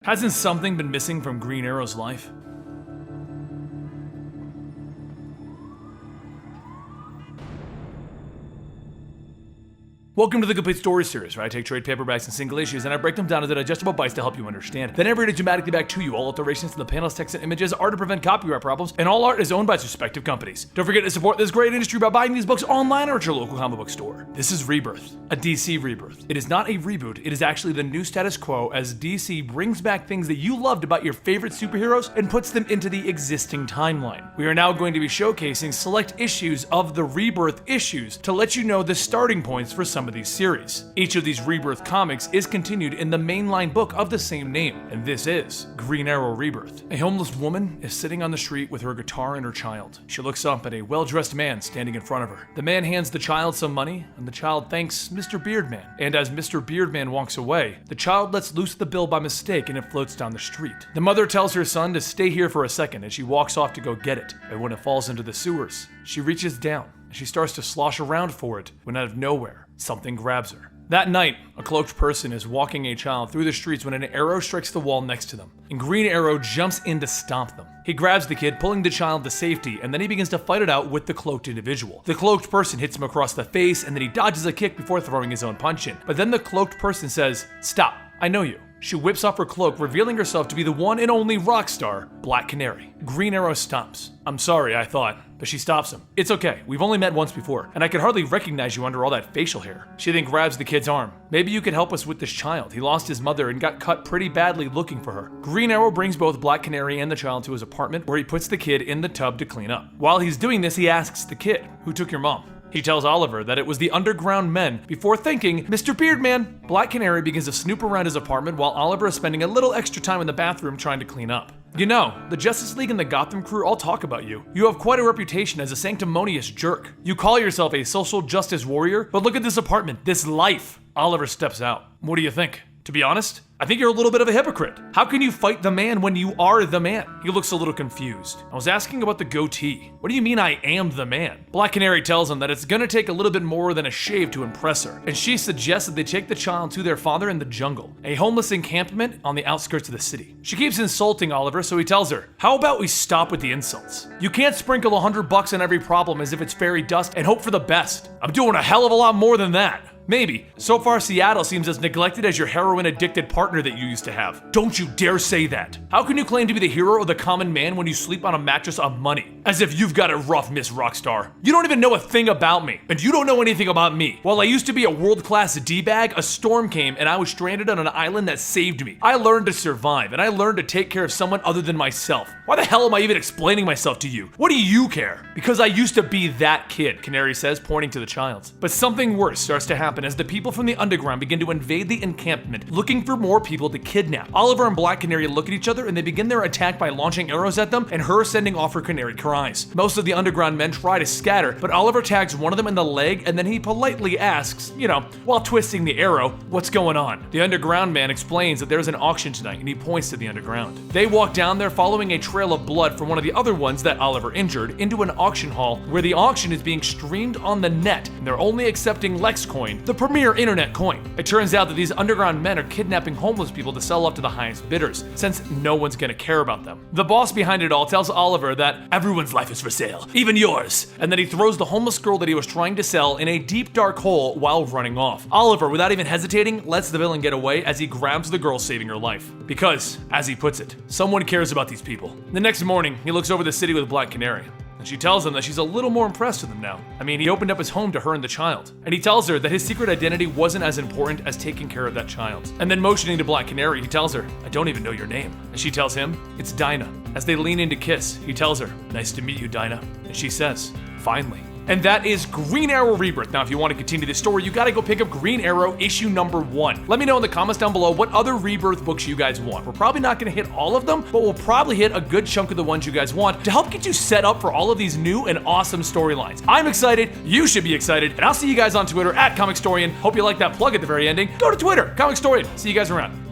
Hasn't something been missing from Green Arrow's life? Welcome to the Complete Story Series, where I take trade paperbacks and single issues and I break them down into digestible bites to help you understand. Then I read it dramatically back to you. All alterations to the panels, text, and images are to prevent copyright problems, and all art is owned by its respective companies. Don't forget to support this great industry by buying these books online or at your local comic book store. This is Rebirth, a DC rebirth. It is not a reboot, it is actually the new status quo as DC brings back things that you loved about your favorite superheroes and puts them into the existing timeline. We are now going to be showcasing select issues of the Rebirth issues to let you know the starting points for some of these series. Each of these Rebirth comics is continued in the mainline book of the same name, and this is Green Arrow Rebirth. A homeless woman is sitting on the street with her guitar and her child. She looks up at a well-dressed man standing in front of her. The man hands the child some money, and the child thanks Mr. Beardman. And as Mr. Beardman walks away, the child lets loose the bill by mistake and it floats down the street. The mother tells her son to stay here for a second and she walks off to go get it. And when it falls into the sewers, she reaches down and she starts to slosh around for it when out of nowhere, something grabs her. That night, a cloaked person is walking a child through the streets when an arrow strikes the wall next to them, and Green Arrow jumps in to stop them. He grabs the kid, pulling the child to safety, and then he begins to fight it out with the cloaked individual. The cloaked person hits him across the face, and then he dodges a kick before throwing his own punch in. But then the cloaked person says, "Stop, I know you." She whips off her cloak, revealing herself to be the one and only rock star, Black Canary. Green Arrow stops. "I'm sorry, I thought," but she stops him. "It's okay, we've only met once before, and I could hardly recognize you under all that facial hair." She then grabs the kid's arm. "Maybe you could help us with this child. He lost his mother and got cut pretty badly looking for her." Green Arrow brings both Black Canary and the child to his apartment, where he puts the kid in the tub to clean up. While he's doing this, he asks the kid, "Who took your mom?" He tells Oliver that it was the underground men before thinking, "Mr. Beardman." Black Canary begins to snoop around his apartment while Oliver is spending a little extra time in the bathroom trying to clean up. "You know, the Justice League and the Gotham crew all talk about you. You have quite a reputation as a sanctimonious jerk. You call yourself a social justice warrior, but look at this apartment, this life." Oliver steps out. "What do you think? To be honest, I think you're a little bit of a hypocrite. How can you fight the man when you are the man?" He looks a little confused. "I was asking about the goatee. What do you mean I am the man?" Black Canary tells him that it's gonna take a little bit more than a shave to impress her, and she suggests that they take the child to their father in the jungle, a homeless encampment on the outskirts of the city. She keeps insulting Oliver, so he tells her, "How about we stop with the insults? You can't sprinkle $100 on every problem as if it's fairy dust and hope for the best. I'm doing a hell of a lot more than that. Maybe. So far, Seattle seems as neglected as your heroin-addicted partner that you used to have." "Don't you dare say that. How can you claim to be the hero of the common man when you sleep on a mattress of money? As if you've got it rough, Miss Rockstar. You don't even know a thing about me, and you don't know anything about me. While I used to be a world-class D-bag, a storm came and I was stranded on an island that saved me. I learned to survive, and I learned to take care of someone other than myself. Why the hell am I even explaining myself to you? What do you care?" "Because I used to be that kid," Canary says, pointing to the child. But something worse starts to happen as the people from the underground begin to invade the encampment, looking for more people to kidnap. Oliver and Black Canary look at each other and they begin their attack by launching arrows at them and her sending off her canary cries. Most of the underground men try to scatter, but Oliver tags one of them in the leg and then he politely asks, while twisting the arrow, "What's going on?" The underground man explains that there's an auction tonight and he points to the underground. They walk down there following a trail of blood from one of the other ones that Oliver injured into an auction hall where the auction is being streamed on the net and they're only accepting Lex coin, the premier internet coin. It turns out that these underground men are kidnapping homeless people to sell off to the highest bidders, since no one's gonna care about them. The boss behind it all tells Oliver that everyone's life is for sale, even yours, and then he throws the homeless girl that he was trying to sell in a deep dark hole while running off. Oliver, without even hesitating, lets the villain get away as he grabs the girl, saving her life. Because, as he puts it, someone cares about these people. The next morning, he looks over the city with Black Canary. And she tells him that she's a little more impressed with him now. He opened up his home to her and the child. And he tells her that his secret identity wasn't as important as taking care of that child. And then motioning to Black Canary, he tells her, "I don't even know your name." And she tells him, "It's Dinah." As they lean in to kiss, he tells her, "Nice to meet you, Dinah." And she says, "Finally." And that is Green Arrow Rebirth. Now, if you want to continue this story, you gotta go pick up Green Arrow issue number 1. Let me know in the comments down below what other Rebirth books you guys want. We're probably not gonna hit all of them, but we'll probably hit a good chunk of the ones you guys want to help get you set up for all of these new and awesome storylines. I'm excited, you should be excited, and I'll see you guys on Twitter at Comicstorian. Hope you like that plug at the very ending. Go to Twitter, Comicstorian. See you guys around.